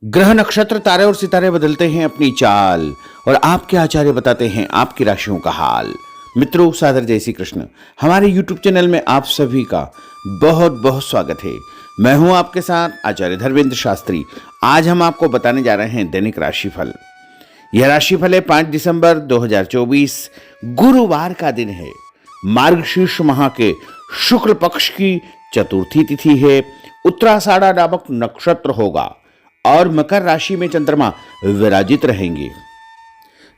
ग्रह नक्षत्र तारे और सितारे बदलते हैं अपनी चाल और आपके आचार्य बताते हैं आपकी राशियों का हाल। मित्रों, सादर जय श्री कृष्ण। हमारे यूट्यूब चैनल में आप सभी का बहुत बहुत स्वागत है। मैं हूं आपके साथ आचार्य धर्मेंद्र शास्त्री। आज हम आपको बताने जा रहे हैं दैनिक राशिफल। यह राशिफल है 5 दिसंबर 2024, गुरुवार का दिन है। मार्गशीर्ष माह के शुक्ल पक्ष की चतुर्थी तिथि है। उत्तराषाढ़ा नामक नक्षत्र होगा और मकर राशि में चंद्रमा विराजित रहेंगे।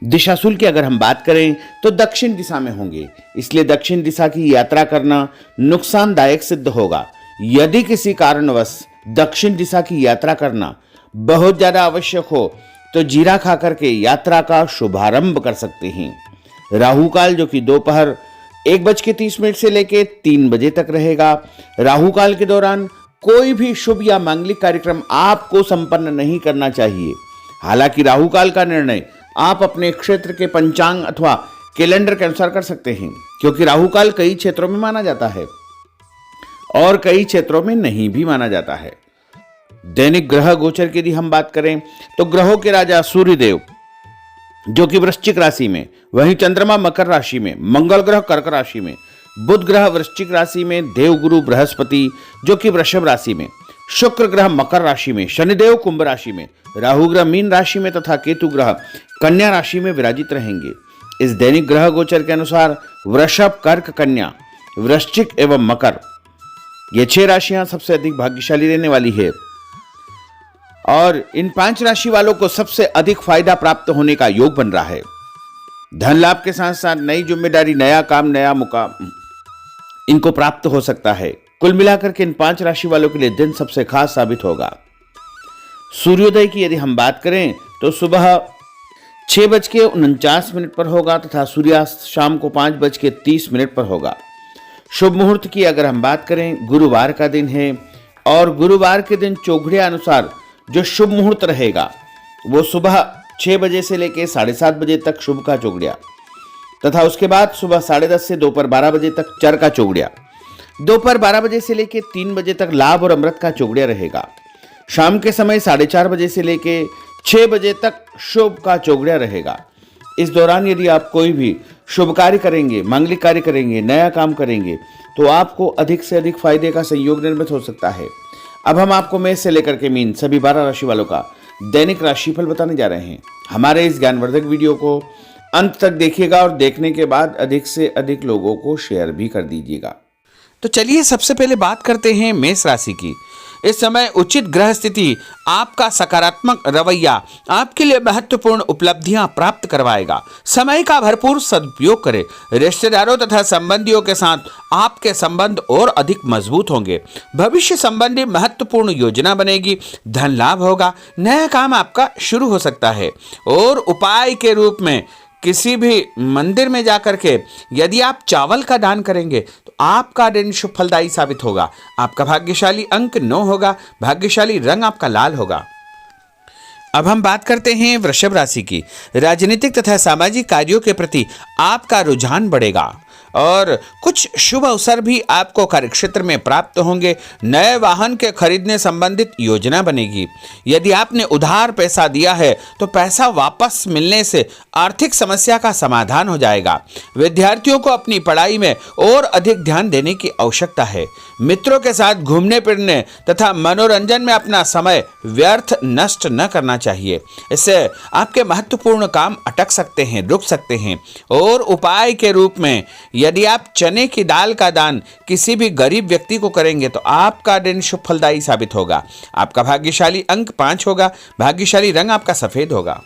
दिशाशूल की अगर हम बात करें तो दक्षिण दिशा में होंगे, इसलिए दक्षिण दिशा की यात्रा करना नुकसानदायक सिद्ध होगा। यदि किसी कारणवश दक्षिण दिशा की यात्रा करना बहुत ज्यादा आवश्यक हो तो जीरा खा करके यात्रा का शुभारंभ कर सकते हैं। राहु काल जो कि दोपहर 1:30 से लेकर 3 बजे तक रहेगा। राहु काल के दौरान कोई भी शुभ या मांगलिक कार्यक्रम आपको संपन्न नहीं करना चाहिए। हालांकि राहु काल का निर्णय आप अपने क्षेत्र के पंचांग अथवा कैलेंडर के अनुसार कर सकते हैं, क्योंकि राहु काल कई क्षेत्रों में माना जाता है और कई क्षेत्रों में नहीं भी माना जाता है। दैनिक ग्रह गोचर की यदि हम बात करें तो ग्रहों के राजा सूर्यदेव जो कि वृश्चिक राशि में, वहीं चंद्रमा मकर राशि में, मंगल ग्रह कर्क राशि में, बुध ग्रह वृश्चिक राशि में, देवगुरु बृहस्पति जो कि वृषभ राशि में, शुक्र ग्रह मकर राशि में, शनिदेव कुंभ राशि में, राहु ग्रह मीन राशि में तथा केतु ग्रह कन्या राशि में विराजित रहेंगे। इस दैनिक ग्रह गोचर के अनुसार वृषभ, कर्क, कन्या, वृश्चिक एवं मकर, ये 6 राशियां सबसे अधिक भाग्यशाली रहने वाली है और इन 5 राशि वालों को सबसे अधिक फायदा प्राप्त होने का योग बन रहा है। धन लाभ के साथ साथ नई जिम्मेदारी, नया काम, नया मुकाम इनको प्राप्त हो सकता है। कुल मिलाकर के इन 5 राशि वालों के लिए दिन सबसे खास साबित होगा। सूर्योदय की यदि हम बात करें तो सुबह 6:49 पर होगा तथा सूर्यास्त शाम को 5:30 पर होगा। शुभ मुहूर्त की अगर हम बात करें, गुरुवार का दिन है और गुरुवार के दिन चौघड़िया अनुसार जो शुभ मुहूर्त रहेगा वो सुबह 6 बजे से लेकर 7:30 बजे तक शुभ का चौघड़िया तथा उसके बाद सुबह 10:30 से दोपहर 12 बजे तक चर का चौघड़िया, दोपहर 12 बजे से लेकर 3 बजे तक लाभ और अमृत का चौघड़िया रहेगा। शाम के समय 4:30 बजे से लेकर 6 बजे तक शुभ का चौघड़िया रहेगा। इस दौरान यदि आप कोई भी शुभ कार्य करेंगे, मांगलिक कार्य करेंगे, नया काम करेंगे तो आपको अधिक से अधिक फायदे का संयोग निर्मित हो सकता है। अब हम आपको मेष से लेकर के मीन सभी 12 राशि वालों का दैनिक राशिफल बताने जा रहे हैं। हमारे इस ज्ञानवर्धक वीडियो को अंत तक देखिएगा और देखने के बाद अधिक से अधिक लोगों को शेयर भी कर दीजिएगा। तो चलिए सबसे पहले बात करते हैं मेष राशि की। इस समय उचित ग्रह स्थिति आपका सकारात्मक रवैया आपके लिए महत्वपूर्ण उपलब्धियां प्राप्त करवाएगा। समय का भरपूर सदुपयोग करें। रिश्तेदारों तथा संबंधियों के साथ आपके संबंध और अधिक मजबूत होंगे। भविष्य संबंधी महत्वपूर्ण योजना बनेगी। धन लाभ होगा। नया काम आपका शुरू हो सकता है और उपाय के रूप में किसी भी मंदिर में जाकर के यदि आप चावल का दान करेंगे तो आपका दिन शुभ फलदायी साबित होगा। आपका भाग्यशाली अंक 9 होगा। भाग्यशाली रंग आपका लाल होगा। अब हम बात करते हैं वृषभ राशि की। राजनीतिक तथा सामाजिक कार्यों के प्रति आपका रुझान बढ़ेगा और कुछ शुभ अवसर भी आपको कार्यक्षेत्र में प्राप्त होंगे। नए वाहन के खरीदने संबंधित योजना बनेगी। यदि आपने उधार पैसा दिया है तो पैसा वापस मिलने से आर्थिक समस्या का समाधान हो जाएगा। विद्यार्थियों को अपनी पढ़ाई में और अधिक ध्यान देने की आवश्यकता है। मित्रों के साथ घूमने फिरने तथा मनोरंजन में अपना समय व्यर्थ नष्ट न करना चाहिए। इससे आपके महत्वपूर्ण काम अटक सकते हैं, रुक सकते हैं। और उपाय के रूप में यदि आप चने की दाल का दान किसी भी गरीब व्यक्ति को करेंगे तो आपका दिन शुभ फलदायी साबित होगा। आपका भाग्यशाली अंक 5 होगा। भाग्यशाली रंग आपका सफेद होगा।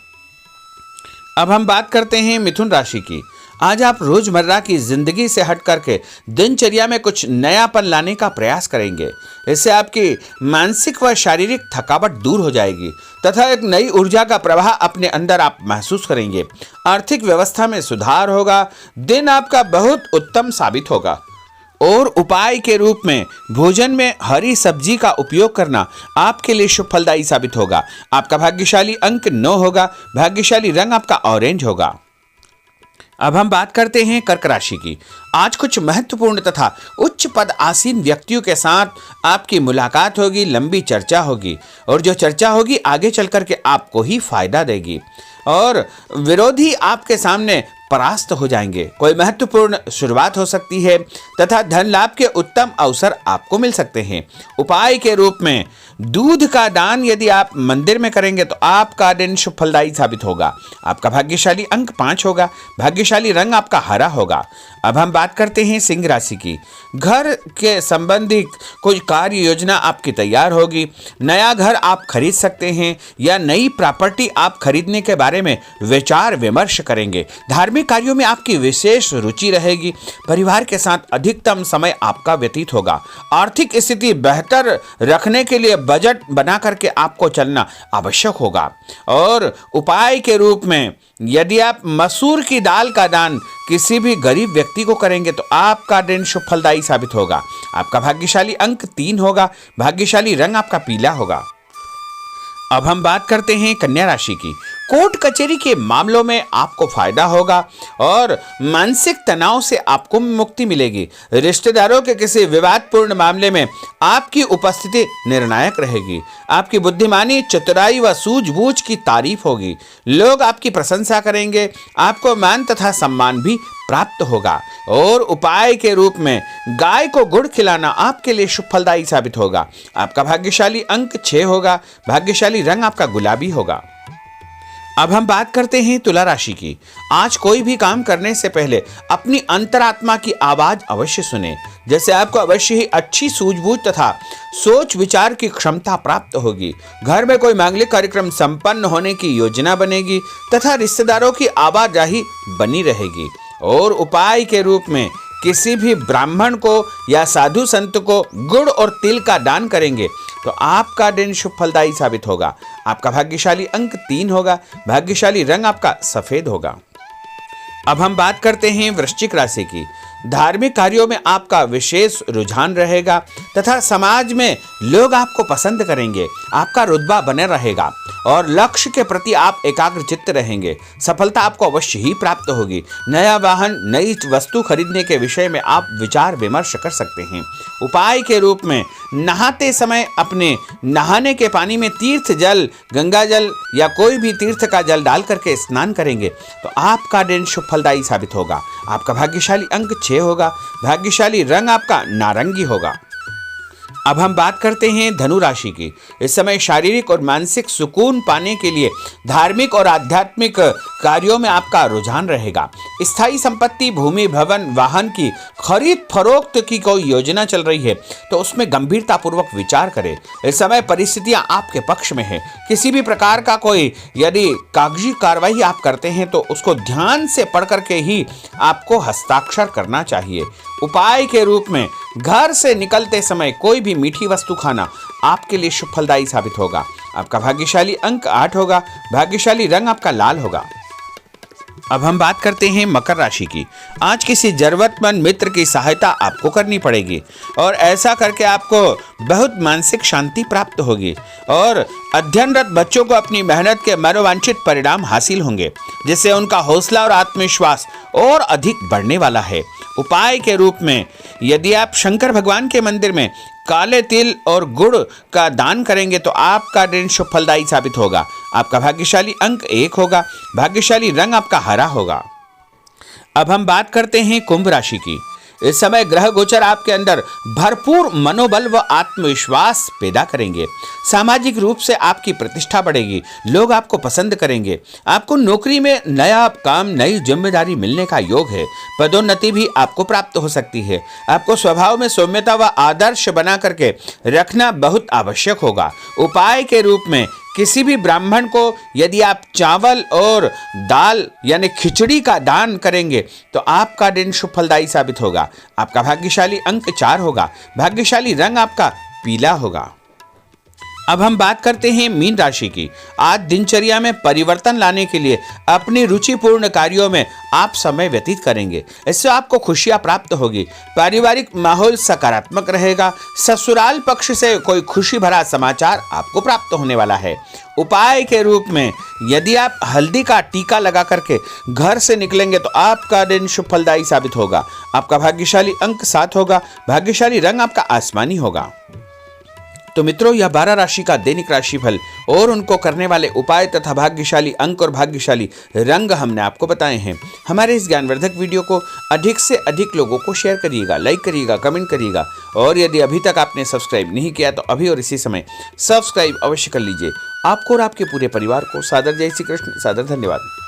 अब हम बात करते हैं मिथुन राशि की। आज आप रोजमर्रा की जिंदगी से हट करके दिनचर्या में कुछ नयापन लाने का प्रयास करेंगे। इससे आपकी मानसिक व शारीरिक थकावट दूर हो जाएगी तथा एक नई ऊर्जा का प्रवाह अपने अंदर आप महसूस करेंगे। आर्थिक व्यवस्था में सुधार होगा। दिन आपका बहुत उत्तम साबित होगा और उपाय के रूप में भोजन में हरी सब्जी का उपयोग करना आपके लिए शुभ फलदायी साबित होगा। आपका भाग्यशाली अंक 9 होगा। भाग्यशाली रंग आपका ऑरेंज होगा। अब हम बात करते हैं कर्क राशि की। आज कुछ महत्वपूर्ण तथा उच्च पद आसीन व्यक्तियों के साथ आपकी मुलाकात होगी, लंबी चर्चा होगी और जो चर्चा होगी आगे चल कर के आपको ही फायदा देगी और विरोधी आपके सामने परास्त हो जाएंगे। कोई महत्वपूर्ण शुरुआत हो सकती है तथा धन लाभ के उत्तम अवसर आपको मिल सकते हैं। उपाय के रूप में दूध का दान यदि आप मंदिर में करेंगे तो आपका दिन शुभ फलदायी साबित होगा। आपका भाग्यशाली अंक 5 होगा। भाग्यशाली रंग आपका हरा होगा। अब हम बात करते हैं सिंह राशि की। घर के संबंधी कोई कार्य योजना आपकी तैयार होगी। नया घर आप खरीद सकते हैं या नई प्रॉपर्टी आप खरीदने के बारे में विचार विमर्श करेंगे। धार्मिक कार्यों में आपकी विशेष रुचि रहेगी। परिवार के साथ अधिकतम समय आपका व्यतीत होगा। आर्थिक स्थिति बेहतर रखने के लिए बजट बना करके आपको चलना आवश्यक होगा और उपाय के रूप में यदि आप मसूर की दाल का दान किसी भी गरीब व्यक्ति को करेंगे तो आपका दिन शुभ फलदायी साबित होगा। आपका भाग्यशाली अंक 3 होगा। भाग्यशाली रंग आपका पीला होगा। अब हम बात करते हैं कन्या राशि की। कोर्ट कचहरी के मामलों में आपको फायदा होगा और मानसिक तनाव से आपको मुक्ति मिलेगी। रिश्तेदारों के किसी विवादपूर्ण मामले में आपकी उपस्थिति निर्णायक रहेगी। आपकी बुद्धिमानी, चतुराई व सूझबूझ की तारीफ होगी। लोग आपकी प्रशंसा करेंगे। आपको मान तथा सम्मान भी प्राप्त होगा और उपाय के रूप में गाय को गुड़ खिलाना आपके लिए शुभ फलदायी साबित होगा। आपका भाग्यशाली अंक 6 होगा। भाग्यशाली रंग आपका गुलाबी होगा। अब हम बात करते हैं तुला राशि की। आज कोई भी काम करने से पहले अपनी अंतरात्मा की आवाज अवश्य सुने। जैसे आपको अवश्य ही अच्छी सूझबूझ तथा सोच विचार की क्षमता प्राप्त होगी। घर में कोई मांगलिक कार्यक्रम संपन्न होने की योजना बनेगी तथा रिश्तेदारों की आवाजाही बनी रहेगी और उपाय के रूप में किसी भी ब्राह्मण को या साधु संत को गुड़ और तिल का दान करेंगे तो आपका दिन शुभ फलदायी साबित होगा। आपका भाग्यशाली अंक 3 होगा। भाग्यशाली रंग आपका सफेद होगा। अब हम बात करते हैं वृश्चिक राशि की। धार्मिक कार्यों में आपका विशेष रुझान रहेगा तथा समाज में लोग आपको पसंद करेंगे। आपका रुतबा बने रहेगा और लक्ष्य के प्रति आप एकाग्रचित्त रहेंगे। सफलता आपको अवश्य ही प्राप्त होगी। नया वाहन, नई वस्तु खरीदने के विषय में आप विचार विमर्श कर सकते हैं। उपाय के रूप में नहाते समय अपने नहाने के पानी में तीर्थ जल, गंगा जल या कोई भी तीर्थ का जल डाल करके स्नान करेंगे तो आपका दिन शुभ फलदायी साबित होगा। आपका भाग्यशाली अंक 6 होगा। भाग्यशाली रंग आपका नारंगी होगा। अब हम बात करते हैं धनु राशि की। इस समय शारीरिक और मानसिक सुकून पाने के लिए धार्मिक और आध्यात्मिक कार्यों में आपका रुझान रहेगा। स्थायी संपत्ति, भूमि, भवन, वाहन की खरीद फरोख्त की कोई योजना चल रही है तो उसमें गंभीरता पूर्वक विचार करें। इस समय परिस्थितियां आपके पक्ष में है। किसी भी प्रकार का कोई यदि कागजी कार्रवाई आप करते हैं तो उसको ध्यान से पढ़ करके ही आपको हस्ताक्षर करना चाहिए। उपाय के रूप में घर से निकलते समय कोई भी मीठी वस्तु खाना आपके लिए शुभ फलदायी साबित होगा। आपका भाग्यशाली अंक 8 होगा। भाग्यशाली रंग आपका लाल होगा। अब हम बात करते हैं मकर राशि की। आज किसी जरूरतमंद मित्र की सहायता आपको करनी पड़ेगी और ऐसा करके आपको बहुत मानसिक शांति प्राप्त होगी और अध्ययनरत बच्चों को अपनी मेहनत के मनोवांछित परिणाम हासिल होंगे जिससे उनका हौसला और आत्मविश्वास और अधिक बढ़ने वाला है। उपाय के रूप में यदि आप शंकर भगवान के मंदिर में काले तिल और गुड़ का दान करेंगे तो आपका दिन शुभ फलदायी साबित होगा। आपका भाग्यशाली अंक 1 होगा। भाग्यशाली रंग आपका हरा होगा। अब हम बात करते हैं कुंभ राशि की। इस समय ग्रह गोचर आपके अंदर भरपूर मनोबल व आत्मविश्वास पैदा करेंगे। सामाजिक रूप से आपकी प्रतिष्ठा बढ़ेगी। लोग आपको पसंद करेंगे। आपको नौकरी में नया काम, नई जिम्मेदारी मिलने का योग है। पदोन्नति भी आपको प्राप्त हो सकती है। आपको स्वभाव में सौम्यता व आदर्श बना करके रखना बहुत आवश्यक होगा। उपाय के रूप में किसी भी ब्राह्मण को यदि आप चावल और दाल यानी खिचड़ी का दान करेंगे तो आपका दिन शुभ फलदायी साबित होगा। आपका भाग्यशाली अंक 4 होगा। भाग्यशाली रंग आपका पीला होगा। अब हम बात करते हैं मीन राशि की। आज दिनचर्या में परिवर्तन लाने के लिए अपनी रुचिपूर्ण कार्यों में आप समय व्यतीत करेंगे। इससे आपको खुशियां प्राप्त होगी। पारिवारिक माहौल सकारात्मक रहेगा। ससुराल पक्ष से कोई खुशी भरा समाचार आपको प्राप्त होने वाला है। उपाय के रूप में यदि आप हल्दी का टीका लगा करके घर से निकलेंगे तो आपका दिन शुभ फलदायी साबित होगा। आपका भाग्यशाली अंक 7 होगा। भाग्यशाली रंग आपका आसमानी होगा। तो मित्रों, यह 12 राशि का दैनिक राशिफल और उनको करने वाले उपाय तथा भाग्यशाली अंक और भाग्यशाली रंग हमने आपको बताए हैं। हमारे इस ज्ञानवर्धक वीडियो को अधिक से अधिक लोगों को शेयर करिएगा, लाइक करिएगा, कमेंट करिएगा और यदि अभी तक आपने सब्सक्राइब नहीं किया तो अभी और इसी समय सब्सक्राइब अवश्य कर लीजिए। आपको और आपके पूरे परिवार को सादर जय श्री कृष्ण, सादर धन्यवाद।